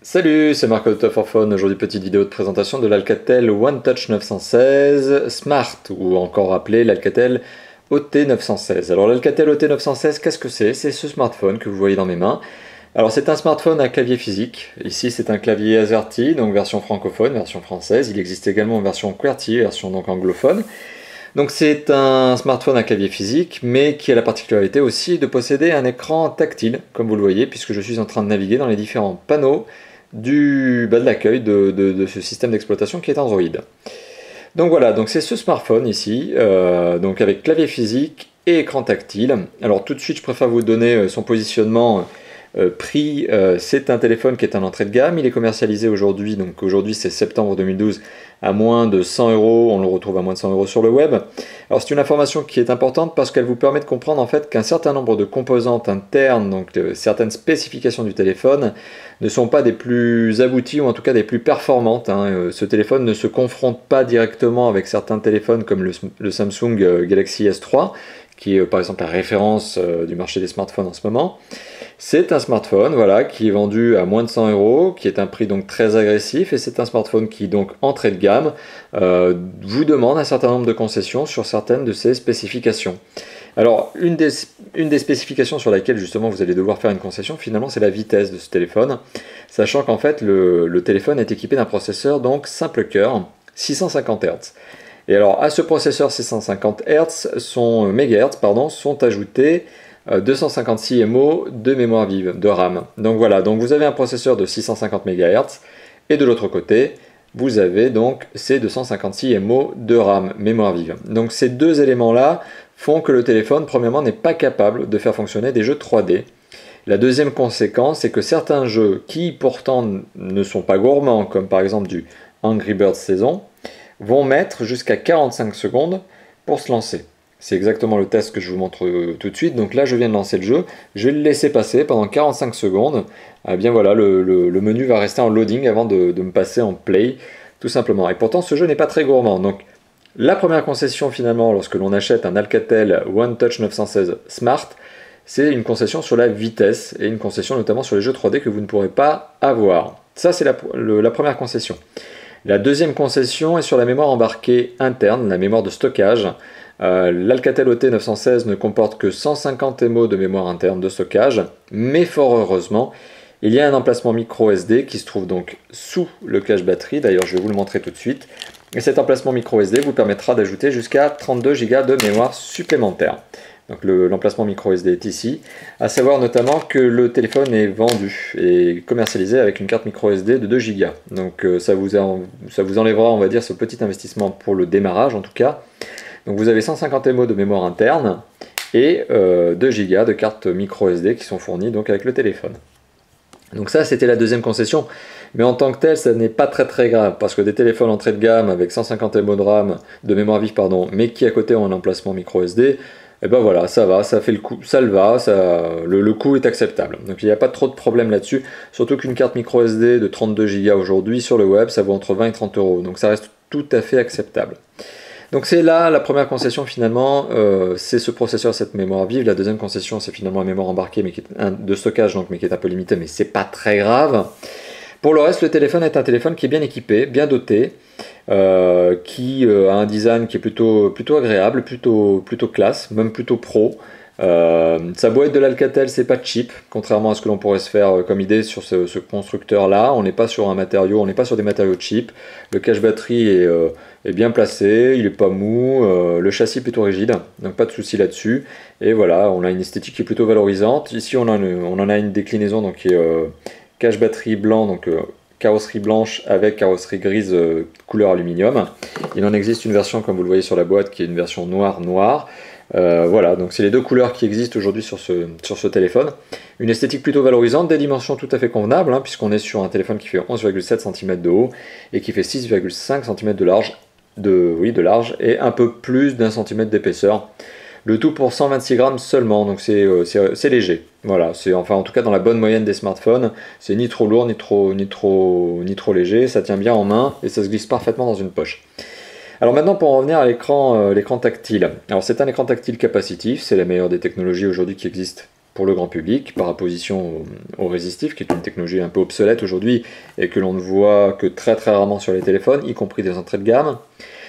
Salut, c'est Marco de Top for Phone. Aujourd'hui, petite vidéo de présentation de l'Alcatel One Touch 916 Smart, ou encore appelé l'Alcatel OT916. Alors l'Alcatel OT916, qu'est-ce que c'est? C'est ce smartphone que vous voyez dans mes mains. Alors c'est un smartphone à clavier physique. Ici c'est un clavier AZERTY, donc version francophone, version française. Il existe également en version QWERTY, version donc anglophone. Donc c'est un smartphone à clavier physique, mais qui a la particularité aussi de posséder un écran tactile, comme vous le voyez, puisque je suis en train de naviguer dans les différents panneaux de l'accueil de ce système d'exploitation qui est Android. Donc voilà, donc c'est ce smartphone ici, donc avec clavier physique et écran tactile. Alors tout de suite, je préfère vous donner son positionnement prix. C'est un téléphone qui est en entrée de gamme. Il est commercialisé aujourd'hui, donc aujourd'hui c'est septembre 2012, à moins de 100 €. On le retrouve à moins de 100 € sur le web. Alors c'est une information qui est importante parce qu'elle vous permet de comprendre en fait qu'un certain nombre de composantes internes, donc certaines spécifications du téléphone, ne sont pas des plus abouties ou en tout cas des plus performantes. Ce téléphone ne se confronte pas directement avec certains téléphones comme le Samsung Galaxy S3, qui est par exemple la référence du marché des smartphones en ce moment. C'est un smartphone voilà, qui est vendu à moins de 100 €, qui est un prix donc très agressif, et c'est un smartphone qui, donc entrée de gamme, vous demande un certain nombre de concessions sur certaines de ses spécifications. Alors, une des spécifications sur laquelle justement vous allez devoir faire une concession, finalement, c'est la vitesse de ce téléphone, sachant qu'en fait, le téléphone est équipé d'un processeur donc simple cœur, 650 Hz. Et alors, à ce processeur 650 Hz, sont ajoutés 256 MO de mémoire vive, de RAM. Donc voilà, donc vous avez un processeur de 650 MHz, et de l'autre côté, vous avez donc ces 256 MO de RAM, mémoire vive. Donc ces deux éléments-là font que le téléphone, premièrement, n'est pas capable de faire fonctionner des jeux 3D. La deuxième conséquence, c'est que certains jeux qui pourtant ne sont pas gourmands, comme par exemple du Angry Birds Saison, vont mettre jusqu'à 45 secondes pour se lancer. C'est exactement le test que je vous montre tout de suite. Donc là, je viens de lancer le jeu. Je vais le laisser passer pendant 45 secondes. Eh bien voilà, le menu va rester en loading avant de me passer en play, tout simplement. Et pourtant, ce jeu n'est pas très gourmand. Donc la première concession, finalement, lorsque l'on achète un Alcatel One Touch 916 Smart, c'est une concession sur la vitesse et une concession notamment sur les jeux 3D que vous ne pourrez pas avoir. Ça, c'est la première concession. La deuxième concession est sur la mémoire embarquée interne, la mémoire de stockage. L'Alcatel OT916 ne comporte que 150 MO de mémoire interne de stockage, mais fort heureusement, il y a un emplacement micro SD qui se trouve donc sous le cache batterie. D'ailleurs, je vais vous le montrer tout de suite. Et cet emplacement micro SD vous permettra d'ajouter jusqu'à 32 Go de mémoire supplémentaire. Donc l'emplacement micro SD est ici. À savoir notamment que le téléphone est vendu et commercialisé avec une carte micro SD de 2 Go. Donc ça vous enlèvera, on va dire, ce petit investissement pour le démarrage en tout cas. Donc vous avez 150 MO de mémoire interne et 2 Go de carte micro SD qui sont fournis donc avec le téléphone. Donc ça, c'était la deuxième concession, mais en tant que tel, ça n'est pas très grave, parce que des téléphones entrée de gamme avec 150 MO de RAM, de mémoire vive, pardon, mais qui à côté ont un emplacement micro SD, et ben voilà, ça va, ça fait le coup, ça le va, le coût est acceptable. Donc il n'y a pas trop de problème là-dessus, surtout qu'une carte micro SD de 32 Go aujourd'hui sur le web, ça vaut entre 20 et 30 €, donc ça reste tout à fait acceptable. Donc c'est là la première concession finalement, c'est ce processeur, cette mémoire vive. La deuxième concession, c'est finalement la mémoire embarquée mais qui est de stockage, donc, mais qui est un peu limitée, mais c'est pas très grave. Pour le reste, le téléphone est un téléphone qui est bien équipé, bien doté, qui a un design qui est plutôt agréable, plutôt classe, même plutôt pro. Sa boîte de l'Alcatel, c'est pas cheap, contrairement à ce que l'on pourrait se faire comme idée sur ce constructeur là. On n'est pas sur des matériaux cheap. Le cache batterie est bien placé, il est pas mou, le châssis est plutôt rigide, donc pas de souci là-dessus. Et voilà, on a une esthétique qui est plutôt valorisante. Ici on en a une déclinaison donc qui est cache batterie blanc, donc carrosserie blanche avec carrosserie grise couleur aluminium. Il en existe une version, comme vous le voyez sur la boîte, qui est une version noire. Voilà, donc c'est les deux couleurs qui existent aujourd'hui sur ce téléphone. Une esthétique plutôt valorisante, des dimensions tout à fait convenables, puisqu'on est sur un téléphone qui fait 11,7 cm de haut et qui fait 6,5 cm de large, et un peu plus d'1 cm d'épaisseur. Le tout pour 126 grammes seulement, donc c'est léger. Voilà, c'est enfin en tout cas dans la bonne moyenne des smartphones. C'est ni trop lourd ni trop léger, ça tient bien en main et ça se glisse parfaitement dans une poche. Alors maintenant, pour en revenir à l'écran tactile. Alors c'est un écran tactile capacitif, c'est la meilleure des technologies aujourd'hui qui existent pour le grand public, par opposition au résistif, qui est une technologie un peu obsolète aujourd'hui et que l'on ne voit que très rarement sur les téléphones, y compris des entrées de gamme.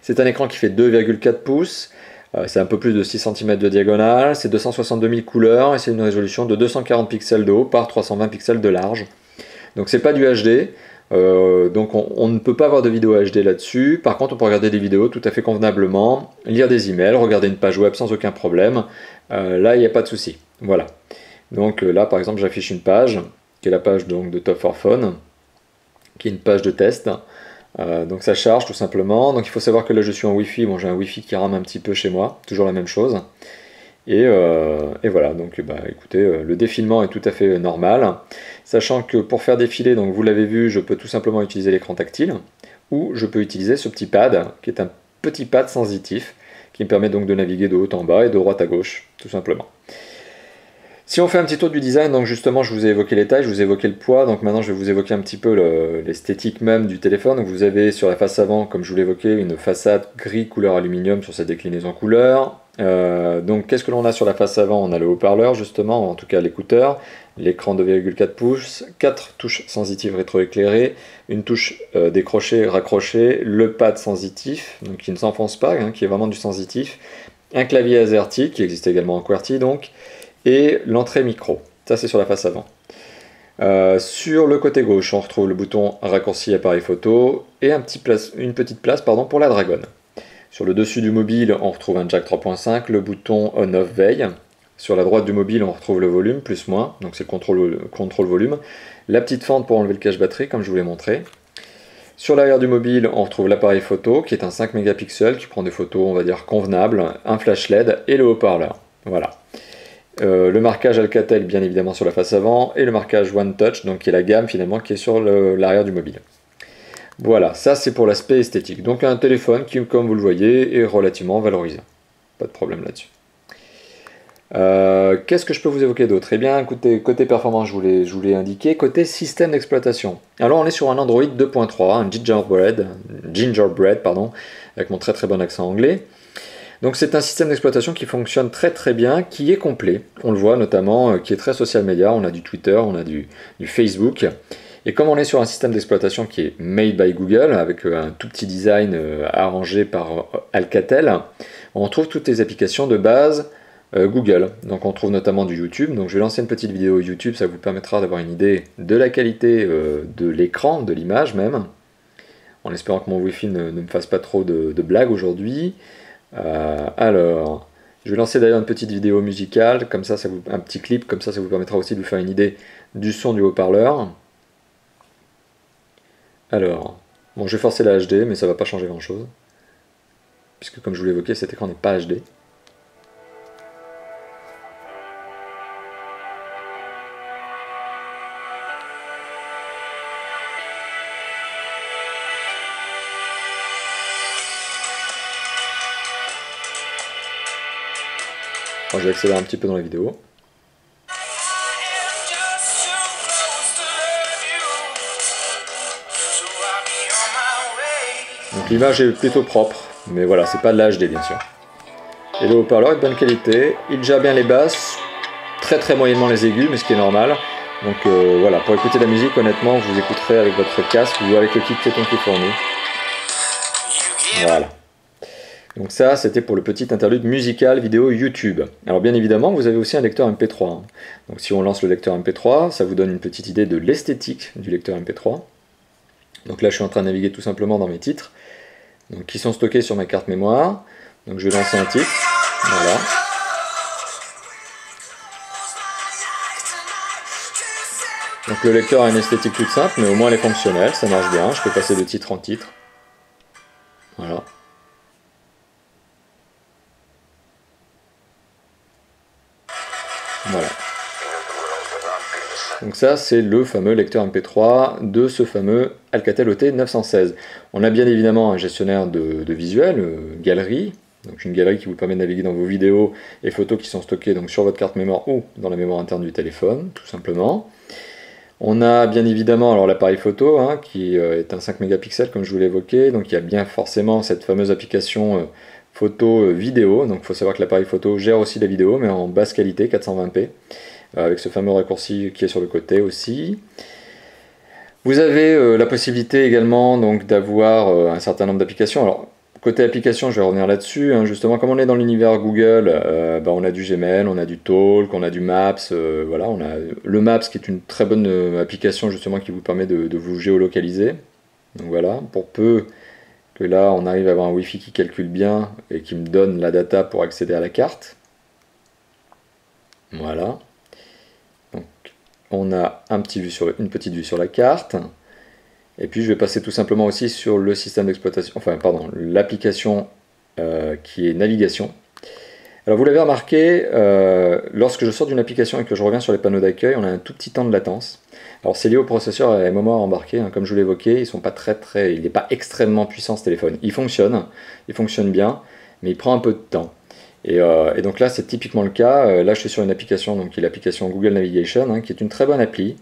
C'est un écran qui fait 2,4 pouces, c'est un peu plus de 6 cm de diagonale, c'est 262 000 couleurs et c'est une résolution de 240 pixels de haut par 320 pixels de large. Donc c'est pas du HD, donc on ne peut pas avoir de vidéo HD là-dessus. Par contre on peut regarder des vidéos tout à fait convenablement, lire des emails, regarder une page web sans aucun problème. Là il n'y a pas de souci. Voilà. Donc là par exemple j'affiche une page, qui est la page donc, de Top 4 Phone, qui est une page de test. Donc ça charge tout simplement. Donc il faut savoir que là je suis en Wi-Fi, bon j'ai un Wi-Fi qui rame un petit peu chez moi, toujours la même chose. Et voilà, donc écoutez, le défilement est tout à fait normal, sachant que pour faire défiler, donc vous l'avez vu, je peux tout simplement utiliser l'écran tactile, ou je peux utiliser ce petit pad, qui est un petit pad sensitif, qui me permet donc de naviguer de haut en bas et de droite à gauche, tout simplement. Si on fait un petit tour du design, donc justement je vous ai évoqué les tailles, je vous ai évoqué le poids, donc maintenant je vais vous évoquer un petit peu l'esthétique même du téléphone. Donc vous avez sur la face avant, comme je vous l'évoquais, une façade gris couleur aluminium sur sa déclinaison couleur. Donc qu'est-ce que l'on a sur la face avant? On a le haut-parleur justement, en tout cas l'écouteur, l'écran 2,4 pouces, 4 touches sensitives rétroéclairées, une touche décrochée, raccrochée, le pad sensitif, donc qui ne s'enfonce pas, hein, qui est vraiment du sensitif, un clavier AZERTY qui existe également en QWERTY donc, et l'entrée micro. Ça c'est sur la face avant. Sur le côté gauche, on retrouve le bouton raccourci appareil photo et une petite place pour la dragonne. Sur le dessus du mobile, on retrouve un jack 3.5, le bouton on-off veille. Sur la droite du mobile, on retrouve le volume, plus-moins, donc c'est le contrôle volume. La petite fente pour enlever le cache batterie, comme je vous l'ai montré. Sur l'arrière du mobile, on retrouve l'appareil photo, qui est un 5 mégapixels, qui prend des photos, on va dire, convenables, un flash LED et le haut-parleur. Voilà. Le marquage Alcatel, bien évidemment, sur la face avant, et le marquage One Touch, donc qui est la gamme, finalement, qui est sur l'arrière du mobile. Voilà, ça c'est pour l'aspect esthétique. Donc un téléphone qui, comme vous le voyez, est relativement valorisé. Pas de problème là-dessus. Qu'est-ce que je peux vous évoquer d'autre? Eh bien, écoutez, côté performance, je vous l'ai indiqué. Côté système d'exploitation. Alors, on est sur un Android 2.3, un Gingerbread, pardon, avec mon très bon accent anglais. Donc c'est un système d'exploitation qui fonctionne très bien, qui est complet. On le voit notamment, qui est très social media. On a du Twitter, on a du Facebook. Et comme on est sur un système d'exploitation qui est made by Google, avec un tout petit design arrangé par Alcatel, on trouve toutes les applications de base Google. Donc on trouve notamment du YouTube. Donc je vais lancer une petite vidéo YouTube, ça vous permettra d'avoir une idée de la qualité de l'écran, de l'image même, en espérant que mon Wi-Fi ne me fasse pas trop de blagues aujourd'hui. Alors, je vais lancer d'ailleurs une petite vidéo musicale, comme ça, un petit clip, comme ça vous permettra aussi de vous faire une idée du son du haut-parleur. Alors, bon, je vais forcer la HD, mais ça va pas changer grand chose, puisque comme je vous l'évoquais, cet écran n'est pas HD. Alors, je vais accélérer un petit peu dans la vidéo. Donc l'image est plutôt propre, mais voilà, c'est pas de la HD bien sûr. Et le haut-parleur est de bonne qualité, il gère bien les basses, très moyennement les aigus, mais ce qui est normal. Donc voilà, pour écouter la musique, honnêtement, vous écouterez avec votre casque ou avec le kit Kéton qui est fourni. Voilà. Donc ça, c'était pour le petit interlude musical vidéo YouTube. Alors bien évidemment, vous avez aussi un lecteur MP3. Hein. Donc si on lance le lecteur MP3, ça vous donne une petite idée de l'esthétique du lecteur MP3. Donc là, je suis en train de naviguer tout simplement dans mes titres, donc, qui sont stockés sur ma carte mémoire. Donc je vais lancer un titre. Voilà. Donc le lecteur a une esthétique toute simple, mais au moins elle est fonctionnelle, ça marche bien. Je peux passer de titre en titre. Voilà. Voilà. Donc ça, c'est le fameux lecteur MP3 de ce fameux Alcatel OT916. On a bien évidemment un gestionnaire de visuel, galerie, donc une galerie qui vous permet de naviguer dans vos vidéos et photos qui sont stockées donc sur votre carte mémoire ou dans la mémoire interne du téléphone, tout simplement. On a bien évidemment alors l'appareil photo, hein, qui est un 5 mégapixels comme je vous l'ai évoqué, donc il y a bien forcément cette fameuse application photo vidéo, donc il faut savoir que l'appareil photo gère aussi la vidéo, mais en basse qualité, 420p. avec ce fameux raccourci qui est sur le côté aussi. Vous avez la possibilité également donc d'avoir un certain nombre d'applications. Alors, côté application, je vais revenir là-dessus, hein. Justement, comme on est dans l'univers Google, on a du Gmail, on a du Talk, on a du Maps, voilà, on a le Maps qui est une très bonne application justement qui vous permet de vous géolocaliser. Donc voilà, pour peu que là on arrive à avoir un Wi-Fi qui calcule bien et qui me donne la data pour accéder à la carte. Voilà. Donc on a une petite vue sur la carte. Et puis je vais passer tout simplement aussi sur le système d'exploitation, enfin pardon, l'application qui est navigation. Alors vous l'avez remarqué, lorsque je sors d'une application et que je reviens sur les panneaux d'accueil, on a un tout petit temps de latence. Alors c'est lié au processeur et à la mémoire embarquée, hein, comme je vous l'évoquais, il n'est pas extrêmement puissant ce téléphone. Il fonctionne bien, mais il prend un peu de temps. Et donc là c'est typiquement le cas. Là je suis sur une application, donc qui est l'application Google Navigation, hein, qui est une très bonne appli,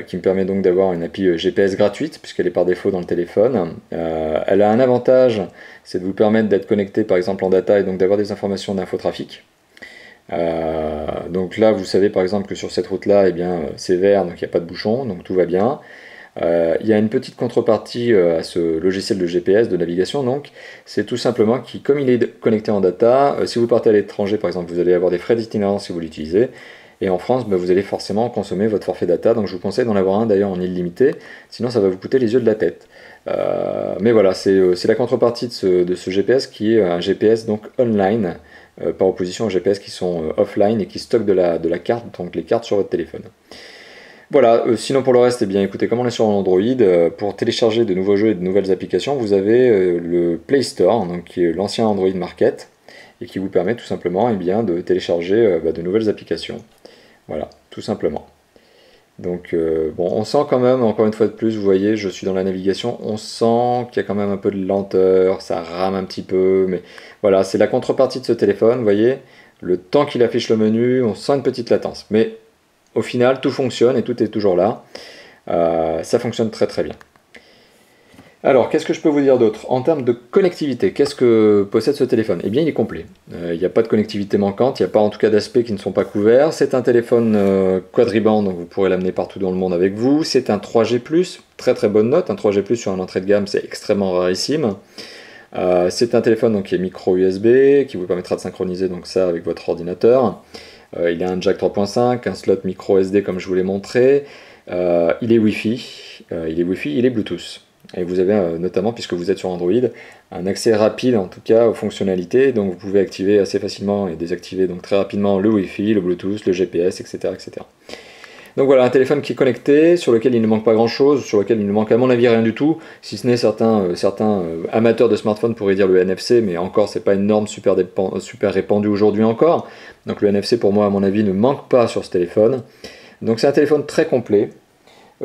qui me permet donc d'avoir une appli GPS gratuite, puisqu'elle est par défaut dans le téléphone. Elle a un avantage, c'est de vous permettre d'être connecté par exemple en data et donc d'avoir des informations d'infotrafic. Donc là vous savez par exemple que sur cette route là c'est vert, donc il n'y a pas de bouchon, donc tout va bien. Il y a une petite contrepartie à ce logiciel de GPS de navigation, donc c'est tout simplement que comme il est connecté en data, si vous partez à l'étranger par exemple, vous allez avoir des frais d'itinérance si vous l'utilisez. Et en France, vous allez forcément consommer votre forfait data, donc je vous conseille d'en avoir un d'ailleurs en illimité, sinon ça va vous coûter les yeux de la tête. Mais voilà, c'est la contrepartie de ce GPS qui est un GPS donc online, par opposition aux GPS qui sont offline et qui stockent de la carte, donc les cartes sur votre téléphone. Voilà, sinon pour le reste, écoutez, comme on est sur Android, pour télécharger de nouveaux jeux et de nouvelles applications, vous avez le Play Store, donc qui est l'ancien Android Market, et qui vous permet tout simplement de télécharger de nouvelles applications. Voilà, tout simplement. Donc on sent quand même, encore une fois de plus, vous voyez, je suis dans la navigation, on sent qu'il y a quand même un peu de lenteur, ça rame un petit peu, mais voilà, c'est la contrepartie de ce téléphone, vous voyez, le temps qu'il affiche le menu, on sent une petite latence. Mais au final, tout fonctionne et tout est toujours là. Ça fonctionne très très bien. Alors, qu'est-ce que je peux vous dire d'autre? En termes de connectivité, qu'est-ce que possède ce téléphone? Eh bien, il est complet. Il n'y a pas de connectivité manquante, il n'y a pas en tout cas d'aspects qui ne sont pas couverts. C'est un téléphone quadriband, donc vous pourrez l'amener partout dans le monde avec vous. C'est un 3G+, très très bonne note. Un 3G+, sur un entrée de gamme, c'est extrêmement rarissime. C'est un téléphone donc, qui est micro USB, qui vous permettra de synchroniser donc, ça avec votre ordinateur. Il a un jack 3.5, un slot micro SD comme je vous l'ai montré. Il est Wi-Fi, il est Bluetooth. Et vous avez notamment, puisque vous êtes sur Android, un accès rapide en tout cas aux fonctionnalités, donc vous pouvez activer assez facilement et désactiver donc très rapidement le Wi-Fi, le Bluetooth, le GPS, etc., etc. Donc voilà, un téléphone qui est connecté, sur lequel il ne manque pas grand chose, sur lequel il ne manque à mon avis rien du tout, si ce n'est certains amateurs de smartphones pourraient dire le NFC, mais encore c'est pas une norme super répandue aujourd'hui encore, donc le NFC pour moi à mon avis ne manque pas sur ce téléphone. Donc c'est un téléphone très complet,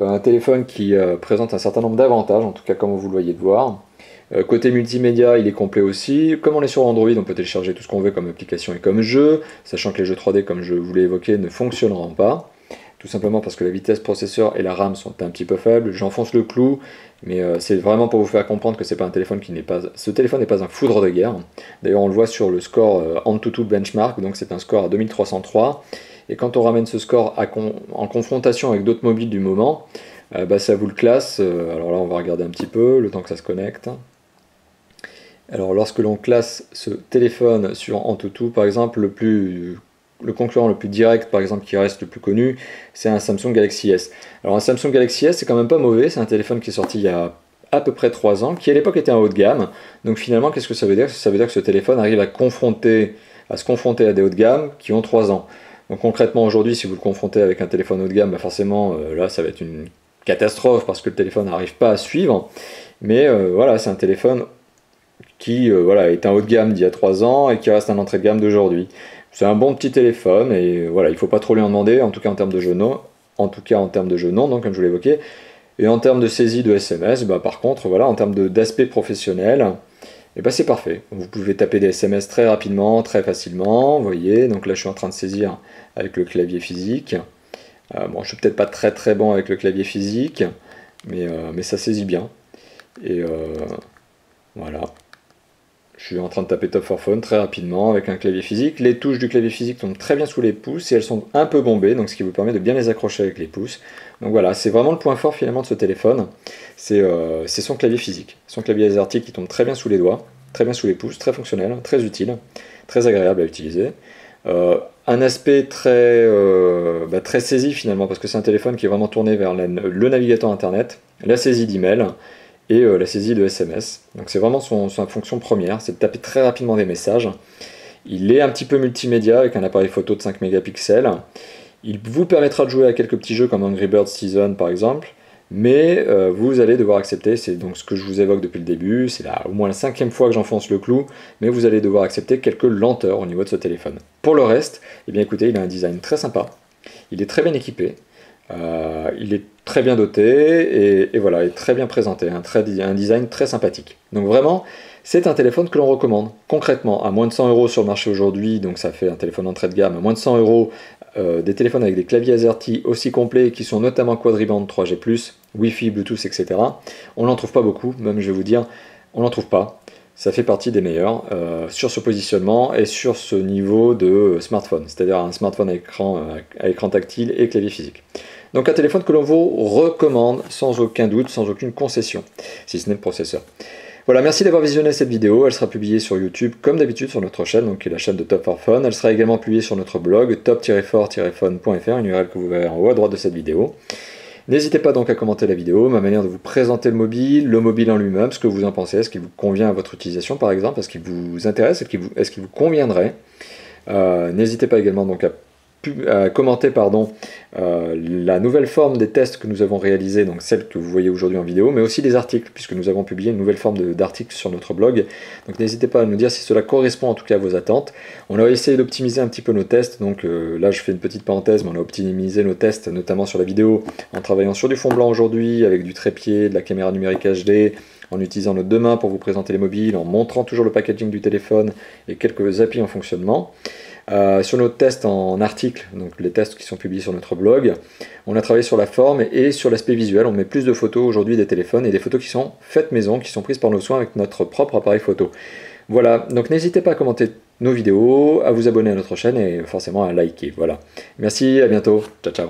un téléphone qui présente un certain nombre d'avantages, en tout cas comme vous le voyez de voir. Côté multimédia, il est complet aussi. Comme on est sur Android, on peut télécharger tout ce qu'on veut comme application et comme jeu, sachant que les jeux 3D, comme je vous l'ai évoqué, ne fonctionneront pas. Tout simplement parce que la vitesse processeur et la RAM sont un petit peu faibles. J'enfonce le clou, mais c'est vraiment pour vous faire comprendre que c'est pas un téléphone ce téléphone n'est pas un foudre de guerre. D'ailleurs, on le voit sur le score AnTuTu Benchmark, donc c'est un score à 2303. Et quand on ramène ce score en confrontation avec d'autres mobiles du moment, ça vous le classe. Alors là, on va regarder un petit peu, le temps que ça se connecte. Alors lorsque l'on classe ce téléphone sur AnTuTu, par exemple, le concurrent le plus direct, par exemple, qui reste le plus connu, c'est un Samsung Galaxy S. Alors un Samsung Galaxy S, c'est quand même pas mauvais, c'est un téléphone qui est sorti il y a à peu près 3 ans, qui à l'époque était un haut de gamme. Donc finalement, qu'est-ce que ça veut dire? Ça veut dire que ce téléphone arrive à se confronter à des hauts de gamme qui ont 3 ans. Donc concrètement aujourd'hui, si vous le confrontez avec un téléphone haut de gamme, forcément là ça va être une catastrophe parce que le téléphone n'arrive pas à suivre. Mais voilà, c'est un téléphone qui est un haut de gamme d'il y a 3 ans et qui reste un entrée de gamme d'aujourd'hui. C'est un bon petit téléphone et voilà, il ne faut pas trop lui en demander, en tout cas en termes de jeu non. Donc comme je vous l'évoquais. Et en termes de saisie de SMS, par contre, voilà, en termes d'aspect professionnel, c'est parfait. Vous pouvez taper des SMS très rapidement, très facilement, vous voyez. Donc là, je suis en train de saisir avec le clavier physique. Bon, je suis peut-être pas très très bon avec le clavier physique, mais ça saisit bien. Et voilà. Je suis en train de taper Top 4 Phone très rapidement avec un clavier physique. Les touches du clavier physique tombent très bien sous les pouces et elles sont un peu bombées, donc ce qui vous permet de bien les accrocher avec les pouces. Donc voilà, c'est vraiment le point fort finalement de ce téléphone, c'est son clavier physique. Son clavier AZERTY qui tombe très bien sous les doigts, très bien sous les pouces, très fonctionnel, très utile, très agréable à utiliser. Un aspect très saisi finalement, parce que c'est un téléphone qui est vraiment tourné vers le navigateur internet, la saisie d'email, et la saisie de SMS. Donc c'est vraiment sa fonction première, c'est de taper très rapidement des messages. Il est un petit peu multimédia avec un appareil photo de 5 mégapixels. Il vous permettra de jouer à quelques petits jeux comme Angry Birds Season par exemple, mais vous allez devoir accepter, c'est donc ce que je vous évoque depuis le début, c'est là au moins la 5e fois que j'enfonce le clou, mais vous allez devoir accepter quelques lenteurs au niveau de ce téléphone. Pour le reste, eh bien écoutez, il a un design très sympa, il est très bien équipé, il est très bien doté et voilà, est très bien présenté, un design très sympathique. Donc vraiment, c'est un téléphone que l'on recommande. Concrètement, à moins de 100 € sur le marché aujourd'hui, donc ça fait un téléphone entrée de gamme, à moins de 100 €, des téléphones avec des claviers AZERTY aussi complets, qui sont notamment quadriband 3G+, Wi-Fi, Bluetooth, etc. On n'en trouve pas beaucoup, même je vais vous dire, on n'en trouve pas. Ça fait partie des meilleurs sur ce positionnement et sur ce niveau de smartphone, c'est-à-dire un smartphone à écran tactile et clavier physique. Donc un téléphone que l'on vous recommande sans aucun doute, sans aucune concession, si ce n'est le processeur. Voilà, merci d'avoir visionné cette vidéo, elle sera publiée sur YouTube comme d'habitude sur notre chaîne, donc qui est la chaîne de Top 4 Phone. Elle sera également publiée sur notre blog top-4-phone.fr, une URL que vous verrez en haut à droite de cette vidéo. N'hésitez pas donc à commenter la vidéo, ma manière de vous présenter le mobile en lui-même, ce que vous en pensez, est-ce qu'il vous convient à votre utilisation par exemple, est-ce qu'il vous intéresse, est-ce qu'il vous conviendrait. N'hésitez pas également donc à commenter la nouvelle forme des tests que nous avons réalisés, donc celle que vous voyez aujourd'hui en vidéo, mais aussi des articles, puisque nous avons publié une nouvelle forme d'articles sur notre blog. Donc n'hésitez pas à nous dire si cela correspond en tout cas à vos attentes. On a essayé d'optimiser un petit peu nos tests, donc là je fais une petite parenthèse, mais on a optimisé nos tests, notamment sur la vidéo, en travaillant sur du fond blanc aujourd'hui, avec du trépied, de la caméra numérique HD, en utilisant nos deux mains pour vous présenter les mobiles, en montrant toujours le packaging du téléphone et quelques applis en fonctionnement. Sur nos tests en article, donc les tests qui sont publiés sur notre blog, on a travaillé sur la forme et sur l'aspect visuel. On met plus de photos aujourd'hui des téléphones et des photos qui sont faites maison, qui sont prises par nos soins avec notre propre appareil photo. Voilà, donc n'hésitez pas à commenter nos vidéos, à vous abonner à notre chaîne et forcément à liker. Voilà. Merci, à bientôt. Ciao, ciao.